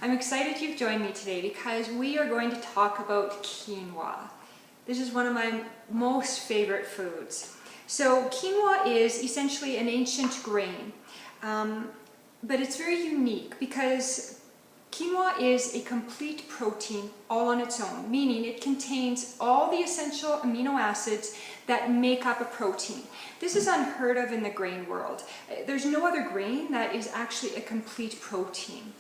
I'm excited you've joined me today because we are going to talk about quinoa. This is one of my most favorite foods. So quinoa is essentially an ancient grain, but it's very unique because quinoa is a complete protein all on its own, meaning it contains all the essential amino acids that make up a protein. This is unheard of in the grain world. There's no other grain that is actually a complete protein.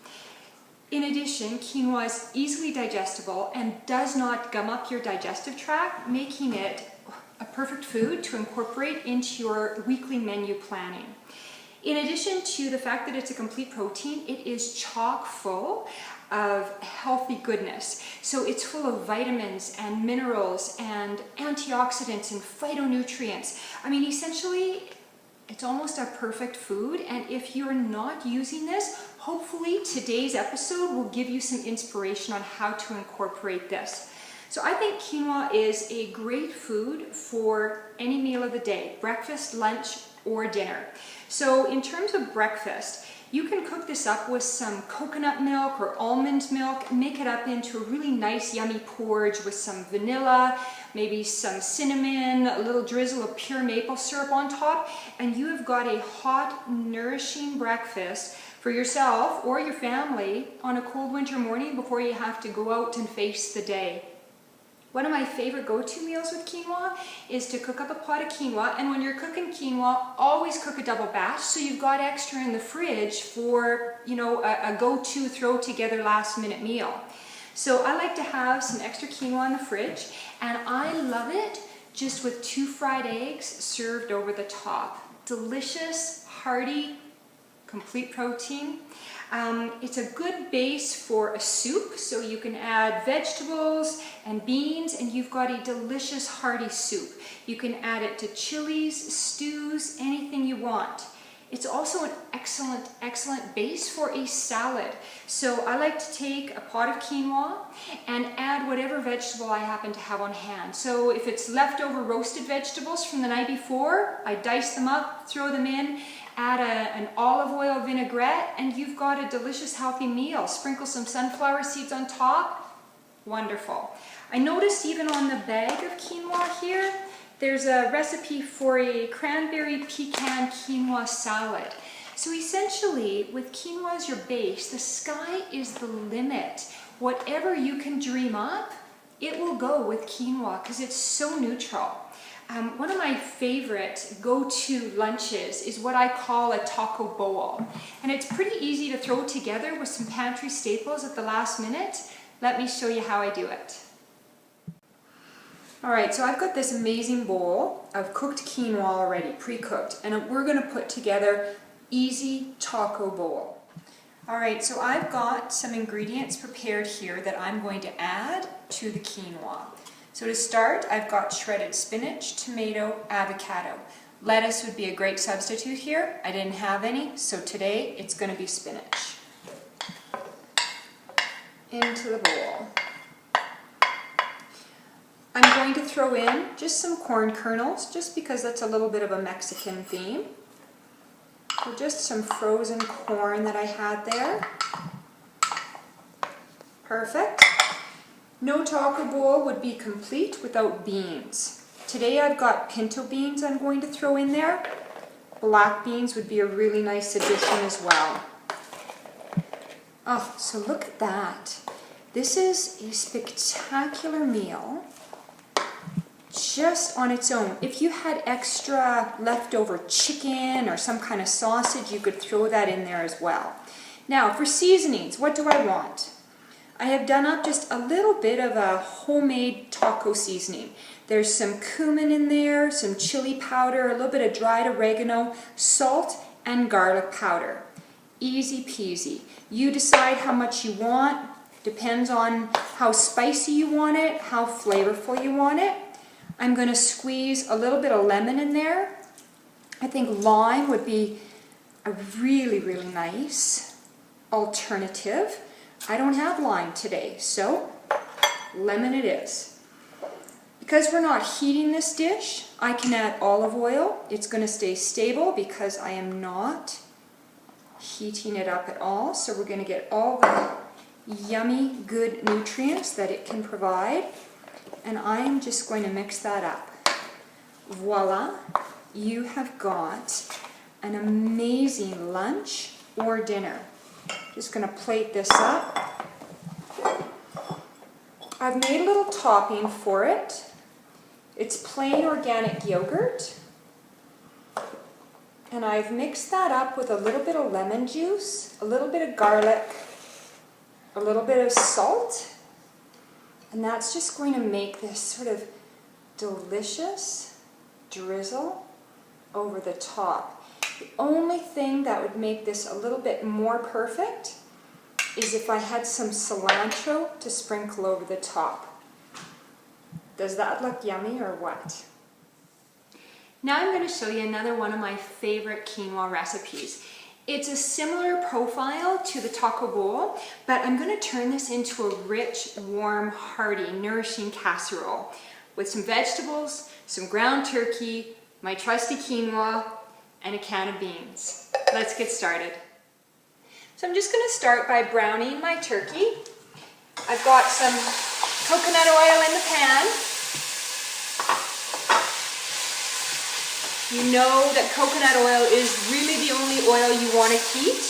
In addition, quinoa is easily digestible and does not gum up your digestive tract, making it a perfect food to incorporate into your weekly menu planning. In addition to the fact that it's a complete protein, it is chock full of healthy goodness. So it's full of vitamins and minerals and antioxidants and phytonutrients. I mean, essentially, it's almost a perfect food, and if you're not using this, hopefully today's episode will give you some inspiration on how to incorporate this. So I think quinoa is a great food for any meal of the day, breakfast, lunch, or dinner. So in terms of breakfast, you can cook this up with some coconut milk or almond milk, make it up into a really nice yummy porridge with some vanilla, maybe some cinnamon, a little drizzle of pure maple syrup on top, and you have got a hot, nourishing breakfast for yourself or your family on a cold winter morning before you have to go out and face the day. One of my favorite go-to meals with quinoa is to cook up a pot of quinoa, and when you're cooking quinoa, always cook a double batch so you've got extra in the fridge for, a go-to throw together last minute meal. So I like to have some extra quinoa in the fridge, and I love it just with 2 fried eggs served over the top. Delicious, hearty, complete protein. It's a good base for a soup, so you can add vegetables and beans and you've got a delicious hearty soup. You can add it to chilies, stews, anything you want. It's also an excellent base for a salad. So I like to take a pot of quinoa and add whatever vegetable I happen to have on hand. So if it's leftover roasted vegetables from the night before, I dice them up, throw them in, add an olive oil vinaigrette, and you've got a delicious healthy meal. Sprinkle some sunflower seeds on top. Wonderful. I noticed even on the bag of quinoa here, there's a recipe for a cranberry pecan quinoa salad. So essentially, with quinoa as your base, the sky is the limit. Whatever you can dream up, it will go with quinoa because it's so neutral. One of my favorite go-to lunches is what I call a taco bowl. And it's pretty easy to throw together with some pantry staples at the last minute. Let me show you how I do it. Alright, so I've got this amazing bowl of cooked quinoa already, pre-cooked, and we're going to put together easy taco bowl. Alright, so I've got some ingredients prepared here that I'm going to add to the quinoa. So to start, I've got shredded spinach, tomato, avocado. Lettuce would be a great substitute here. I didn't have any, so today it's going to be spinach. Into the bowl. I'm going to throw in just some corn kernels, just because that's a little bit of a Mexican theme. So just some frozen corn that I had there. Perfect. No taco bowl would be complete without beans. Today I've got pinto beans I'm going to throw in there. Black beans would be a really nice addition as well. Oh, so look at that. This is a spectacular meal just on its own. If you had extra leftover chicken or some kind of sausage, you could throw that in there as well. Now for seasonings, what do I want? I have done up just a little bit of a homemade taco seasoning. There's some cumin in there, some chili powder, a little bit of dried oregano, salt, and garlic powder. Easy peasy. You decide how much you want. Depends on how spicy you want it, how flavorful you want it. I'm going to squeeze a little bit of lemon in there. I think lime would be a really nice alternative. I don't have lime today, so lemon it is. Because we're not heating this dish, I can add olive oil. It's going to stay stable because I am not heating it up at all. So we're going to get all the yummy, good nutrients that it can provide. And I'm just going to mix that up. Voila, you have got an amazing lunch or dinner. Just going to plate this up. I've made a little topping for it. It's plain organic yogurt. And I've mixed that up with a little bit of lemon juice, a little bit of garlic, a little bit of salt. And that's just going to make this sort of delicious drizzle over the top. The only thing that would make this a little bit more perfect is if I had some cilantro to sprinkle over the top. Does that look yummy or what? Now I'm going to show you another one of my favorite quinoa recipes. It's a similar profile to the taco bowl, but I'm going to turn this into a rich, warm, hearty, nourishing casserole with some vegetables, some ground turkey, my trusty quinoa, and a can of beans. Let's get started. So I'm just going to start by browning my turkey. I've got some coconut oil in the pan. You know that coconut oil is really the only oil you want to heat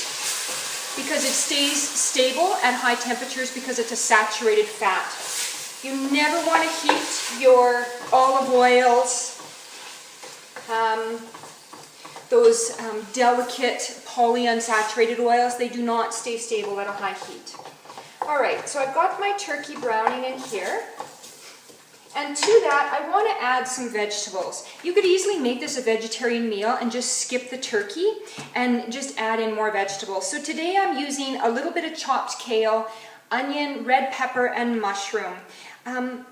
because it stays stable at high temperatures because it's a saturated fat. You never want to heat your olive oils, those delicate polyunsaturated oils. They do not stay stable at a high heat. All right, so I've got my turkey browning in here. And to that, I want to add some vegetables. You could easily make this a vegetarian meal and just skip the turkey and just add in more vegetables. So today I'm using a little bit of chopped kale, onion, red pepper, and mushroom.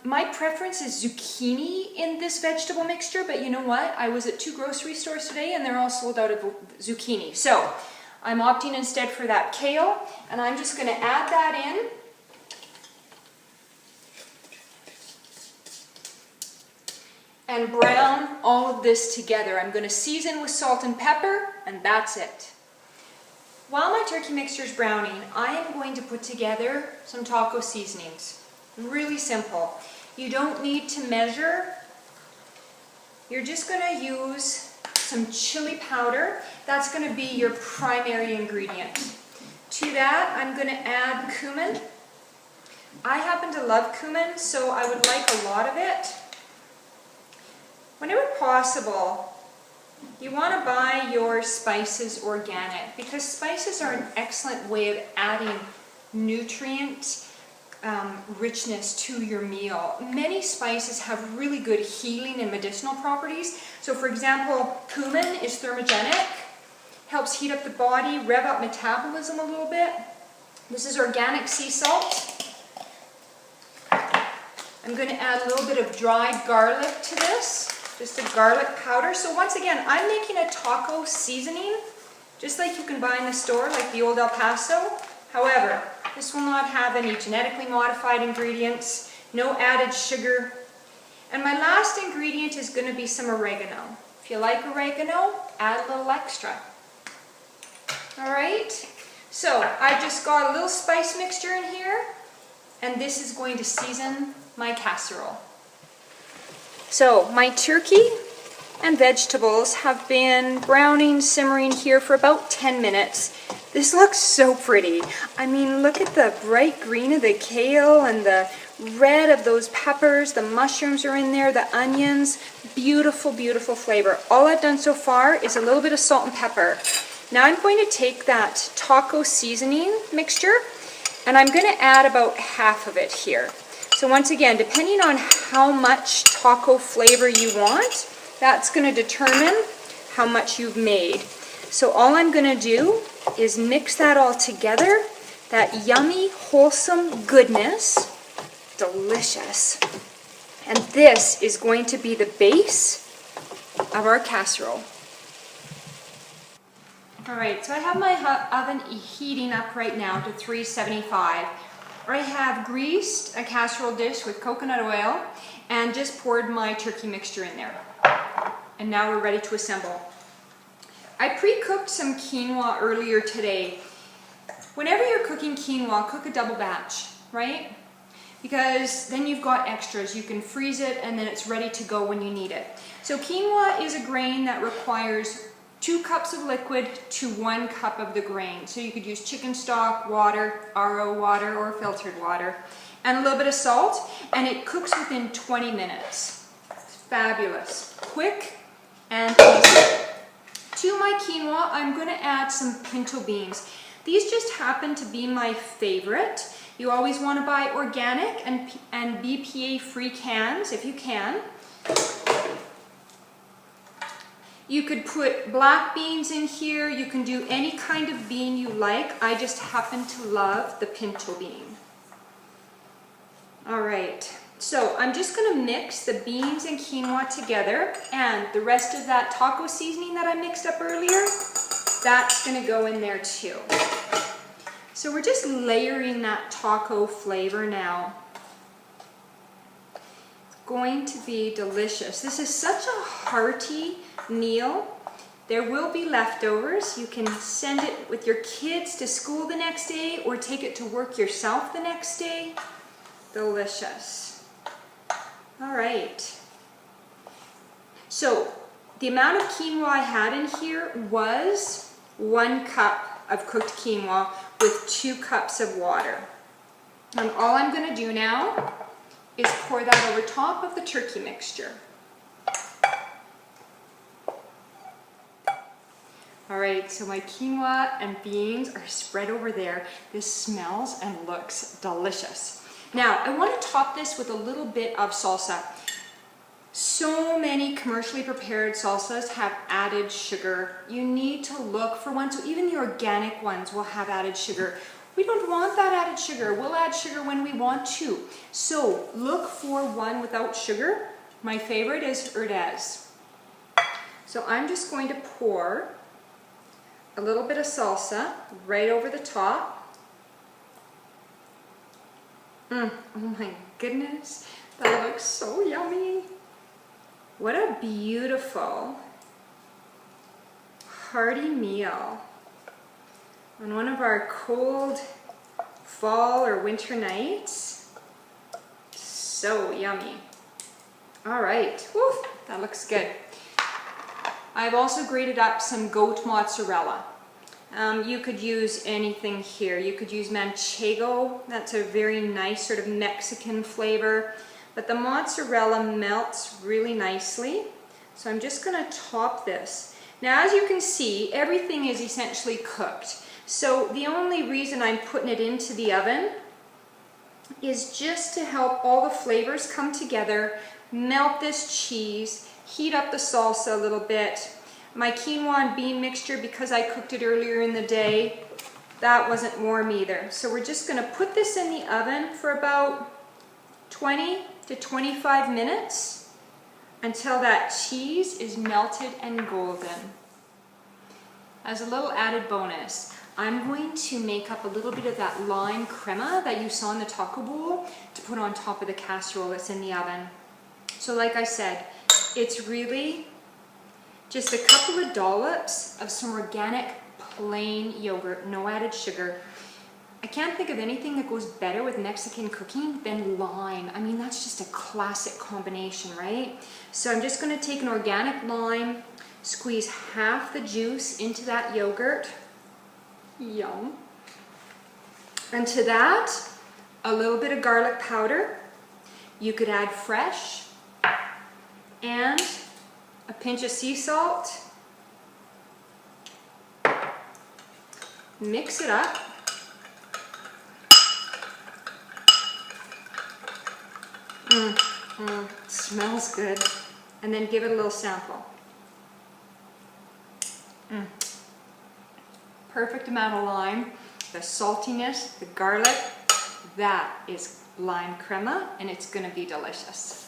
My preference is zucchini in this vegetable mixture, but you know what? I was at 2 grocery stores today and they're all sold out of zucchini. So I'm opting instead for that kale, and I'm just going to add that in. And brown all of this together. I'm going to season with salt and pepper, and that's it. While my turkey mixture is browning, I am going to put together some taco seasonings. Really simple. You don't need to measure. You're just going to use some chili powder. That's going to be your primary ingredient. To that, I'm going to add cumin. I happen to love cumin, so I would like a lot of it. Whenever possible, you want to buy your spices organic because spices are an excellent way of adding nutrient richness to your meal. Many spices have really good healing and medicinal properties. So for example, cumin is thermogenic, helps heat up the body, rev up metabolism a little bit. This is organic sea salt. I'm going to add a little bit of dried garlic to this. Just a garlic powder. So once again, I'm making a taco seasoning, just like you can buy in the store, like the old El Paso. However, this will not have any genetically modified ingredients, no added sugar. And my last ingredient is going to be some oregano. If you like oregano, add a little extra. All right, so I've just got a little spice mixture in here, and this is going to season my casserole. So my turkey and vegetables have been browning, simmering here for about 10 minutes. This looks so pretty. I mean, look at the bright green of the kale and the red of those peppers. The mushrooms are in there, the onions. Beautiful, beautiful flavor. All I've done so far is a little bit of salt and pepper. Now I'm going to take that taco seasoning mixture and I'm going to add about half of it here. So once again, depending on how much taco flavor you want, that's going to determine how much you've made. So all I'm going to do is mix that all together, that yummy, wholesome goodness, delicious. And this is going to be the base of our casserole. All right, so I have my oven heating up right now to 375. I have greased a casserole dish with coconut oil and just poured my turkey mixture in there. And now we're ready to assemble. I pre-cooked some quinoa earlier today. Whenever you're cooking quinoa, cook a double batch, right? Because then you've got extras. You can freeze it and then it's ready to go when you need it. So quinoa is a grain that requires 2 cups of liquid to 1 cup of the grain. So you could use chicken stock, water, RO water, or filtered water, and a little bit of salt, and it cooks within 20 minutes. It's fabulous. Quick and easy. To my quinoa, I'm going to add some pinto beans. These just happen to be my favorite. You always want to buy organic and BPA-free cans if you can. You could put black beans in here. You can do any kind of bean you like. I just happen to love the pinto bean. All right, so I'm just going to mix the beans and quinoa together, and the rest of that taco seasoning that I mixed up earlier, that's going to go in there too. So we're just layering that taco flavor now. It's going to be delicious. This is such a hearty meal. There will be leftovers. You can send it with your kids to school the next day or take it to work yourself the next day. Delicious. All right. So the amount of quinoa I had in here was 1 cup of cooked quinoa with 2 cups of water. And all I'm going to do now is pour that over top of the turkey mixture. All right, so my quinoa and beans are spread over there. This smells and looks delicious. Now, I want to top this with a little bit of salsa. So many commercially prepared salsas have added sugar. You need to look for one, so even the organic ones will have added sugar. We don't want that added sugar. We'll add sugar when we want to. So look for one without sugar. My favorite is Erdez. So I'm just going to pour a little bit of salsa right over the top. Oh my goodness, that looks so yummy. What a beautiful, hearty meal on one of our cold fall or winter nights. So yummy. All right, woo, that looks good. I've also grated up some goat mozzarella. You could use anything here. You could use manchego. That's a very nice sort of Mexican flavor. But the mozzarella melts really nicely. So I'm just going to top this. Now, as you can see, everything is essentially cooked. So the only reason I'm putting it into the oven is just to help all the flavors come together, melt this cheese, heat up the salsa a little bit. My quinoa and bean mixture, because I cooked it earlier in the day, that wasn't warm either. So we're just going to put this in the oven for about 20 to 25 minutes until that cheese is melted and golden. As a little added bonus, I'm going to make up a little bit of that lime crema that you saw in the taco bowl to put on top of the casserole that's in the oven. So like I said, it's really just a couple of dollops of some organic plain yogurt, no added sugar. I can't think of anything that goes better with Mexican cooking than lime. I mean, that's just a classic combination, right? So I'm just going to take an organic lime, squeeze half the juice into that yogurt. Yum. And to that, a little bit of garlic powder. You could add fresh and a pinch of sea salt. Mix it up. Smells good. And then give it a little sample. Perfect amount of lime, the saltiness, the garlic. That is lime crema, and it's going to be delicious.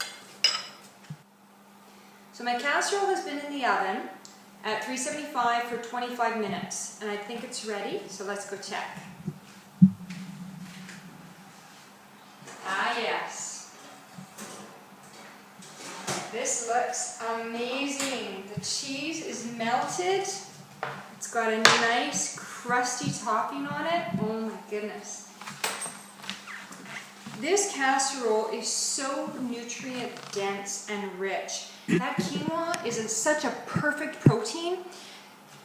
So my casserole has been in the oven at 375 for 25 minutes, and I think it's ready, so let's go check. Ah, yes. This looks amazing. The cheese is melted. It's got a nice crusty topping on it. Oh my goodness. This casserole is so nutrient dense and rich. That quinoa is such a perfect protein.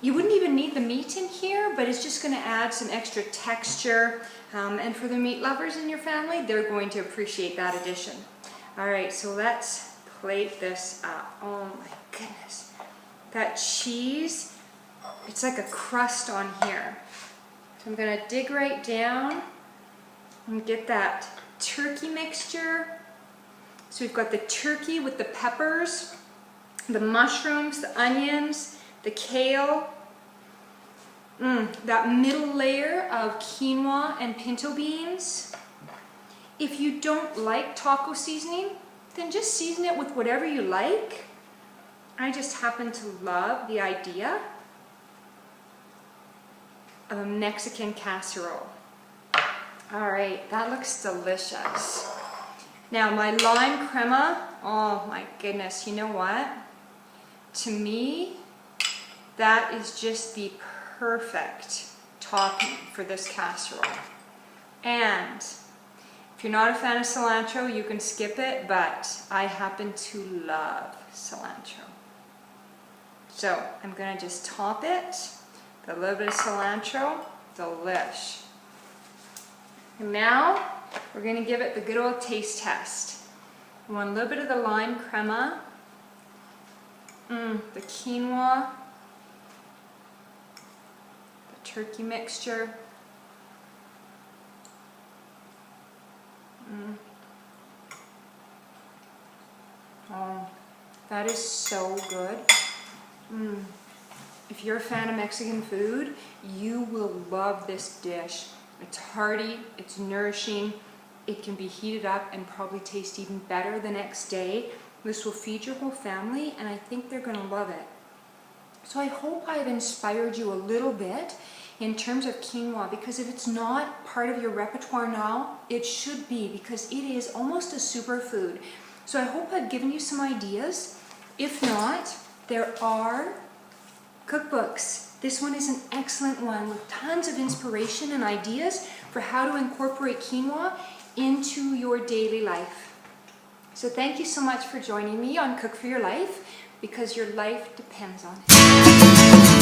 You wouldn't even need the meat in here, but it's just going to add some extra texture. And for the meat lovers in your family, they're going to appreciate that addition. All right, so let's plate this up. Oh my goodness. That cheese, it's like a crust on here. So I'm going to dig right down and get that turkey mixture. So we've got the turkey with the peppers, the mushrooms, the onions, the kale, that middle layer of quinoa and pinto beans. If you don't like taco seasoning, then just season it with whatever you like. I just happen to love the idea of a Mexican casserole. All right, that looks delicious. Now my lime crema, oh my goodness, you know what? To me, that is just the perfect topping for this casserole. And if you're not a fan of cilantro, you can skip it, but I happen to love cilantro. So I'm gonna just top it with a little bit of cilantro. Delish. And now we're going to give it the good old taste test. We want a little bit of the lime crema, the quinoa, the turkey mixture. Oh, that is so good. If you're a fan of Mexican food, you will love this dish. It's hearty, it's nourishing, it can be heated up and probably taste even better the next day. This will feed your whole family and I think they're going to love it. So I hope I've inspired you a little bit in terms of quinoa, because if it's not part of your repertoire now, it should be, because it is almost a superfood. So I hope I've given you some ideas. If not, there are cookbooks. This one is an excellent one with tons of inspiration and ideas for how to incorporate quinoa into your daily life. So thank you so much for joining me on Cook for Your Life, because your life depends on it.